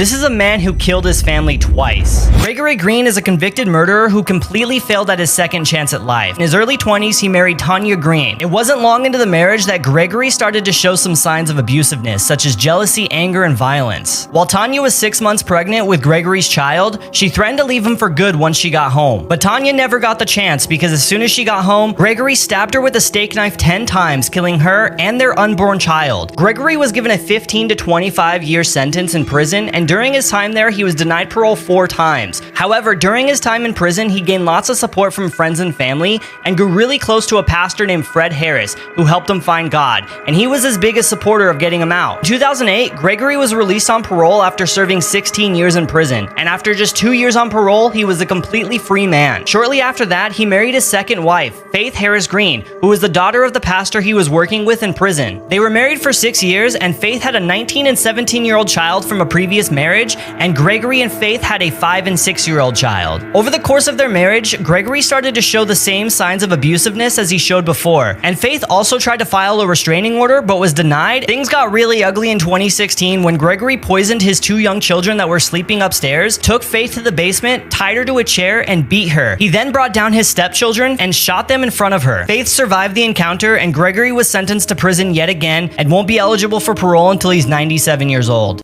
This is a man who killed his family twice. Gregory Green is a convicted murderer who completely failed at his second chance at life. In his early 20s, he married Tanya Green. It wasn't long into the marriage that Gregory started to show some signs of abusiveness, such as jealousy, anger, and violence. While Tanya was 6 months pregnant with Gregory's child, she threatened to leave him for good once she got home. But Tanya never got the chance because as soon as she got home, Gregory stabbed her with a steak knife 10 times, killing her and their unborn child. Gregory was given a 15 to 25-year sentence in prison, and during his time there, he was denied parole 4 times. However, during his time in prison, he gained lots of support from friends and family and grew really close to a pastor named Fred Harris, who helped him find God, and he was his biggest supporter of getting him out. In 2008, Gregory was released on parole after serving 16 years in prison, and after just 2 years on parole, he was a completely free man. Shortly after that, he married his second wife, Faith Harris Green, who was the daughter of the pastor he was working with in prison. They were married for 6 years, and Faith had a 19 and 17-year-old child from a previous marriage, and Gregory and Faith had a 5 and 6-year-old child. Over the course of their marriage, Gregory started to show the same signs of abusiveness as he showed before, and Faith also tried to file a restraining order but was denied. Things got really ugly in 2016 when Gregory poisoned his 2 young children that were sleeping upstairs, took Faith to the basement, tied her to a chair, and beat her. He then brought down his stepchildren and shot them in front of her. Faith survived the encounter, and Gregory was sentenced to prison yet again and won't be eligible for parole until he's 97 years old.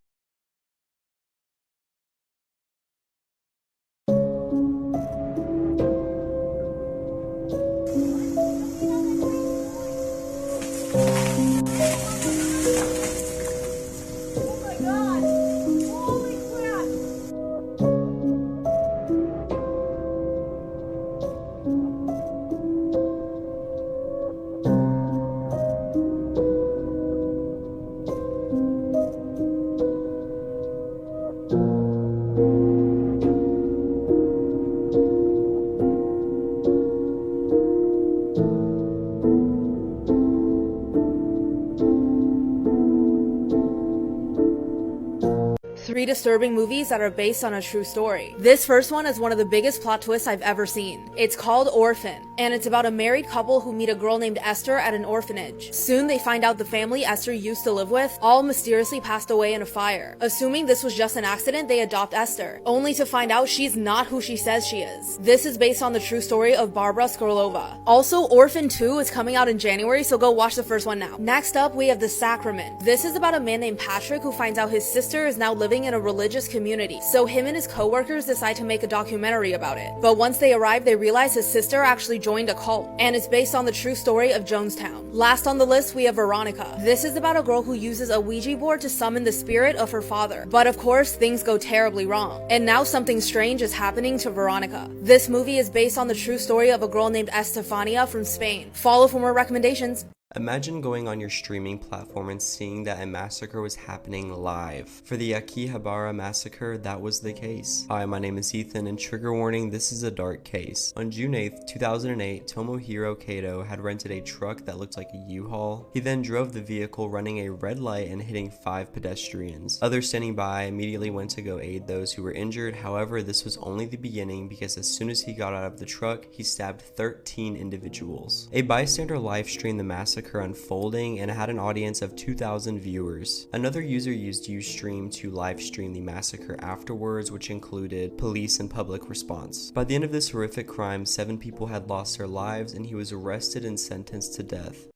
Three disturbing movies that are based on a true story. This first one is one of the biggest plot twists I've ever seen. It's called Orphan, and it's about a married couple who meet a girl named Esther at an orphanage. Soon they find out the family Esther used to live with all mysteriously passed away in a fire. Assuming this was just an accident, they adopt Esther, only to find out she's not who she says she is. This is based on the true story of Barbara Skrylova. Also, Orphan 2 is coming out in January, so go watch the first one now. Next up, we have The Sacrament. This is about a man named Patrick who finds out his sister is now living in a religious community, so him and his co-workers decide to make a documentary about it. But once they arrive, they realize his sister actually joined a cult, and it's based on the true story of Jonestown. Last on the list, we have Veronica. This is about a girl who uses a Ouija board to summon the spirit of her father. But of course, things go terribly wrong, and now something strange is happening to Veronica. This movie is based on the true story of a girl named Estefania from Spain. Follow for more recommendations. Imagine going on your streaming platform and seeing that a massacre was happening live. For the Akihabara Massacre, that was the case. Hi, my name is Ethan, and trigger warning, this is a dark case. On June 8th, 2008, Tomohiro Kato had rented a truck that looked like a U-Haul. He then drove the vehicle running a red light and hitting 5 pedestrians. Others standing by immediately went to go aid those who were injured. However, this was only the beginning because as soon as he got out of the truck, he stabbed 13 individuals. A bystander live streamed the massacre unfolding and had an audience of 2,000 viewers. Another user used Ustream to live stream the massacre afterwards, which included police and public response. By the end of this horrific crime, 7 people had lost their lives and he was arrested and sentenced to death.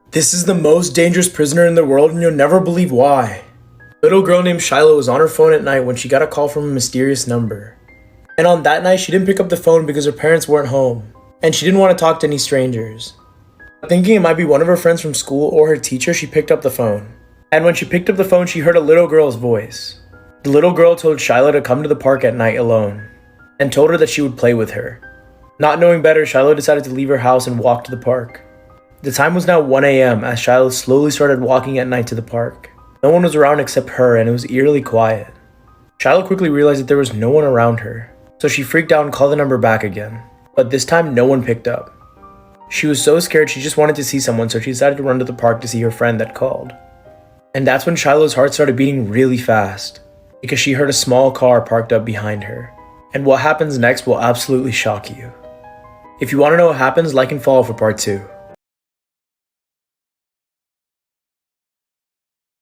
This is the most dangerous prisoner in the world, and you'll never believe why. A little girl named Shiloh was on her phone at night when she got a call from a mysterious number. And on that night, she didn't pick up the phone because her parents weren't home, and she didn't want to talk to any strangers. Thinking it might be one of her friends from school or her teacher, she picked up the phone. And when she picked up the phone, she heard a little girl's voice. The little girl told Shiloh to come to the park at night alone, and told her that she would play with her. Not knowing better, Shiloh decided to leave her house and walk to the park. The time was now 1 a.m. as Shiloh slowly started walking at night to the park. No one was around except her, and it was eerily quiet. Shiloh quickly realized that there was no one around her, so she freaked out and called the number back again. But this time, no one picked up. She was so scared she just wanted to see someone, so she decided to run to the park to see her friend that called. And that's when Shiloh's heart started beating really fast, because she heard a small car parked up behind her. And what happens next will absolutely shock you. If you want to know what happens, like and follow for part 2.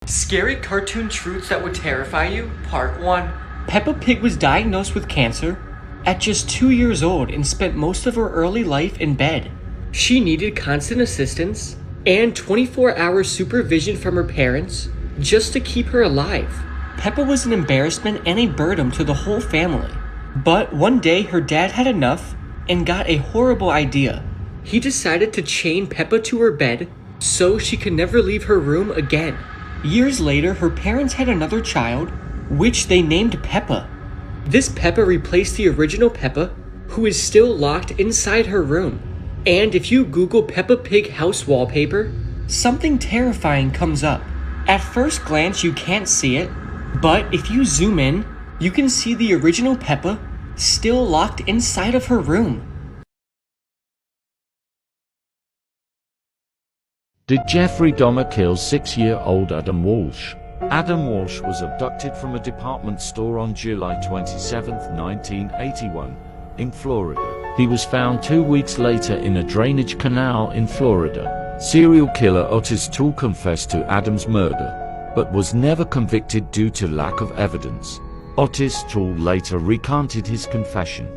Scary cartoon truths that would terrify you, Part 1. Peppa Pig was diagnosed with cancer at just 2 years old and spent most of her early life in bed. She needed constant assistance and 24-hour supervision from her parents just to keep her alive. Peppa was an embarrassment and a burden to the whole family. But one day her dad had enough and got a horrible idea. He decided to chain Peppa to her bed so she could never leave her room again. Years later, her parents had another child, which they named Peppa. This Peppa replaced the original Peppa, who is still locked inside her room. And if you Google Peppa Pig house wallpaper, something terrifying comes up. At first glance, you can't see it, but if you zoom in, you can see the original Peppa still locked inside of her room. Did Jeffrey Dahmer kill 6-year-old Adam Walsh? Adam Walsh was abducted from a department store on July 27, 1981, in Florida. He was found 2 weeks later in a drainage canal in Florida. Serial killer Otis Toole confessed to Adam's murder, but was never convicted due to lack of evidence. Otis Toole later recanted his confession.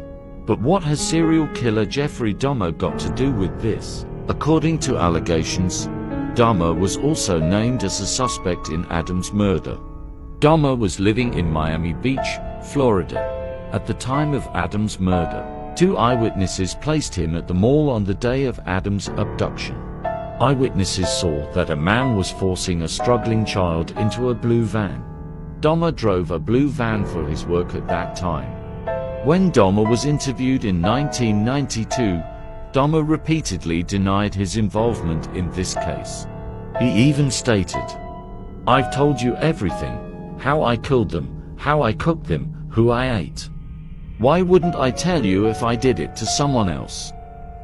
But what has serial killer Jeffrey Dahmer got to do with this? According to allegations, Dahmer was also named as a suspect in Adam's murder. Dahmer was living in Miami Beach, Florida, at the time of Adam's murder. 2 eyewitnesses placed him at the mall on the day of Adam's abduction. Eyewitnesses saw that a man was forcing a struggling child into a blue van. Dahmer drove a blue van for his work at that time. When Dahmer was interviewed in 1992, Dahmer repeatedly denied his involvement in this case. He even stated, "I've told you everything, how I killed them, how I cooked them, who I ate. Why wouldn't I tell you if I did it to someone else?"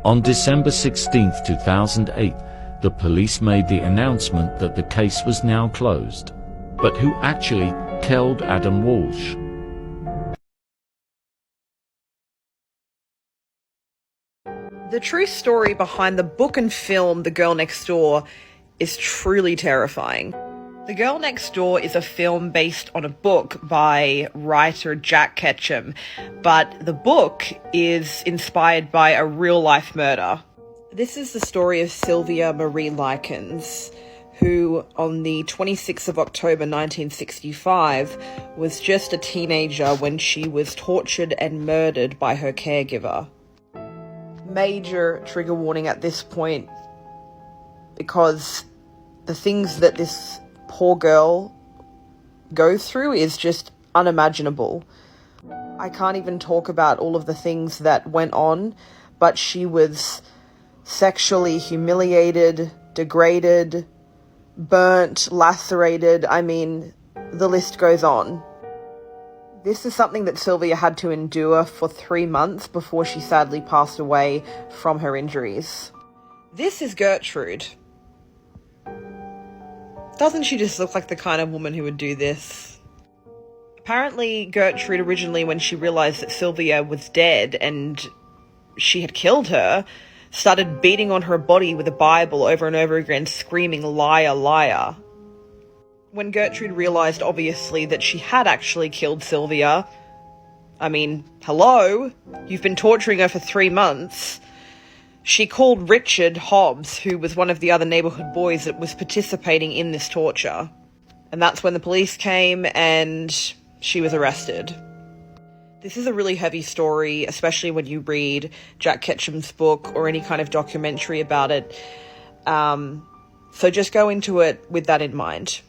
On December 16, 2008, the police made the announcement that the case was now closed. But who actually killed Adam Walsh? The true story behind the book and film The Girl Next Door is truly terrifying. The Girl Next Door is a film based on a book by writer Jack Ketchum, but the book is inspired by a real-life murder. This is the story of Sylvia Marie Likens, who on the 26th of October 1965 was just a teenager when she was tortured and murdered by her caregiver. Major trigger warning at this point, because the things that this poor girl goes through is just unimaginable. I can't even talk about all of the things that went on, but she was sexually humiliated, degraded, burnt, lacerated. I mean, the list goes on. This is something that Sylvia had to endure for 3 months before she sadly passed away from her injuries. This is Gertrude. Doesn't she just look like the kind of woman who would do this? Apparently, Gertrude originally, when she realized that Sylvia was dead and she had killed her, started beating on her body with a Bible over and over again, screaming, "Liar, liar." When Gertrude realized, obviously, that she had actually killed Sylvia, I mean, hello? You've been torturing her for 3 months. She called Richard Hobbs, who was one of the other neighborhood boys that was participating in this torture. And that's when the police came and she was arrested. This is a really heavy story, especially when you read Jack Ketchum's book or any kind of documentary about it. So just go into it with that in mind.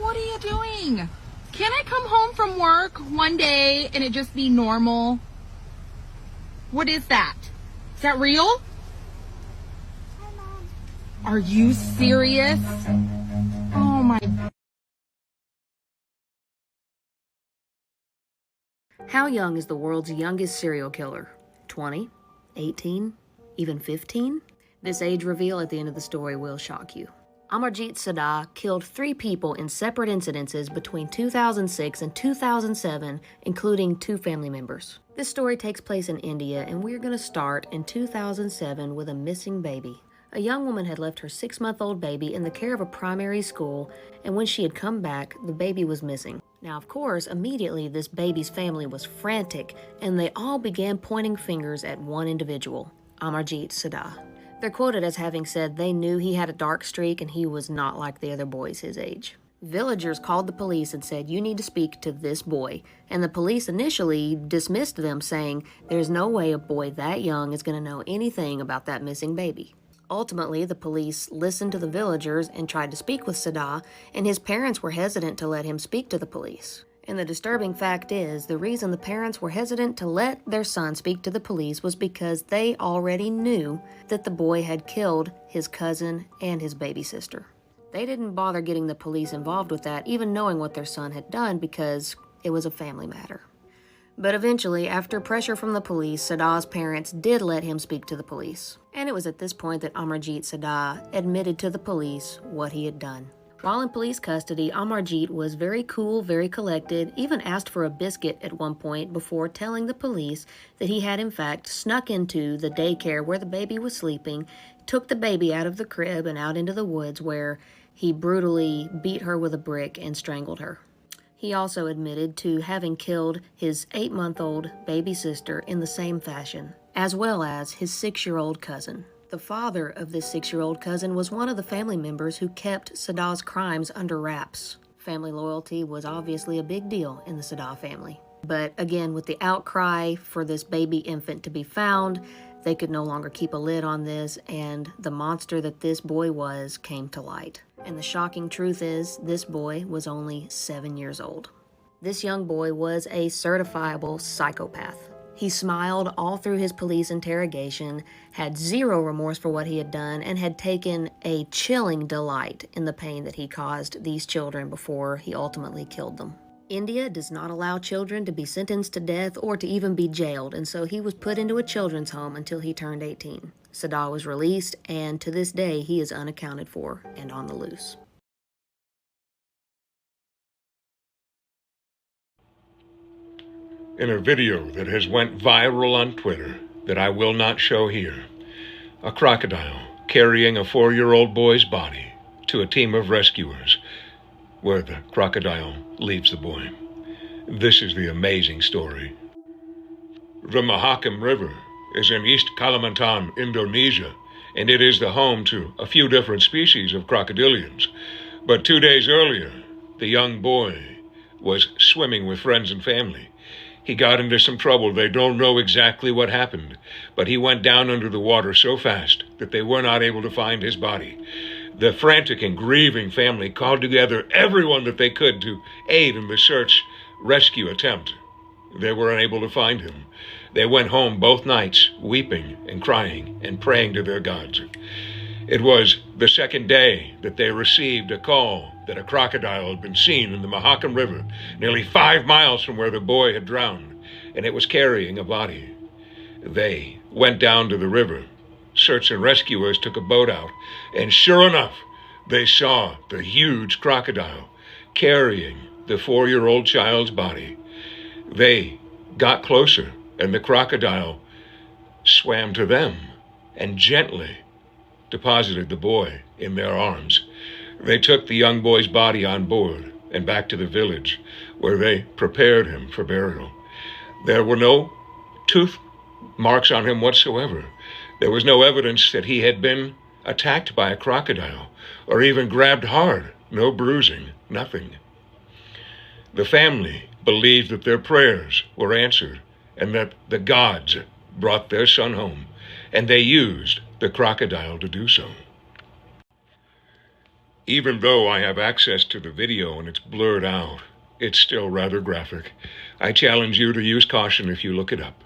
What are you doing? Can I come home from work one day and it just be normal? What is that? Is that real? Hi, Mom. Are you serious? Oh my... How young is the world's youngest serial killer? 20? 18? Even 15? This age reveal at the end of the story will shock you. Amarjit Sada killed 3 people in separate incidences between 2006 and 2007, including 2 family members. This story takes place in India, and we're going to start in 2007 with a missing baby. A young woman had left her 6-month-old baby in the care of a primary school, and when she had come back, the baby was missing. Now, of course, immediately this baby's family was frantic, and they all began pointing fingers at one individual, Amarjit Sada. They're quoted as having said they knew he had a dark streak and he was not like the other boys his age. Villagers called the police and said, "You need to speak to this boy." And the police initially dismissed them, saying, "There's no way a boy that young is going to know anything about that missing baby." Ultimately, the police listened to the villagers and tried to speak with Sada, and his parents were hesitant to let him speak to the police. And the disturbing fact is, the reason the parents were hesitant to let their son speak to the police was because they already knew that the boy had killed his cousin and his baby sister. They didn't bother getting the police involved with that, even knowing what their son had done, because it was a family matter. But eventually, after pressure from the police, Sada's parents did let him speak to the police. And it was at this point that Amarjit Sada admitted to the police what he had done. While in police custody, Amarjit was very cool, very collected, even asked for a biscuit at one point before telling the police that he had in fact snuck into the daycare where the baby was sleeping, took the baby out of the crib and out into the woods where he brutally beat her with a brick and strangled her. He also admitted to having killed his 8-month-old baby sister in the same fashion, as well as his 6-year-old cousin. The father of this 6-year-old cousin was one of the family members who kept Sada's crimes under wraps. Family loyalty was obviously a big deal in the Sada family. But again, with the outcry for this baby infant to be found, they could no longer keep a lid on this, and the monster that this boy was came to light. And the shocking truth is, this boy was only 7 years old. This young boy was a certifiable psychopath. He smiled all through his police interrogation, had zero remorse for what he had done, and had taken a chilling delight in the pain that he caused these children before he ultimately killed them. India does not allow children to be sentenced to death or to even be jailed, and so he was put into a children's home until he turned 18. Sada was released, and to this day he is unaccounted for and on the loose. In a video that has went viral on Twitter that I will not show here, a crocodile carrying a 4-year-old boy's body to a team of rescuers, where the crocodile leaves the boy. This is the amazing story. The Mahakam River is in East Kalimantan, Indonesia, and it is the home to a few different species of crocodilians. But 2 days earlier, the young boy was swimming with friends and family. He got into some trouble. They don't know exactly what happened, but he went down under the water so fast that they were not able to find his body. The frantic and grieving family called together everyone that they could to aid in the search-rescue attempt. They were unable to find him. They went home both nights, weeping and crying and praying to their gods. It was the second day that they received a call that a crocodile had been seen in the Mahakam River, nearly 5 miles from where the boy had drowned, and it was carrying a body. They went down to the river. Search and rescuers took a boat out, and sure enough, they saw the huge crocodile carrying the 4-year-old child's body. They got closer, and the crocodile swam to them and gently deposited the boy in their arms. They took the young boy's body on board and back to the village, where they prepared him for burial. There were no tooth marks on him whatsoever. There was no evidence that he had been attacked by a crocodile or even grabbed hard. No bruising, nothing. The family believed that their prayers were answered and that the gods brought their son home, and they used the crocodile to do so. Even though I have access to the video and it's blurred out, it's still rather graphic. I challenge you to use caution if you look it up.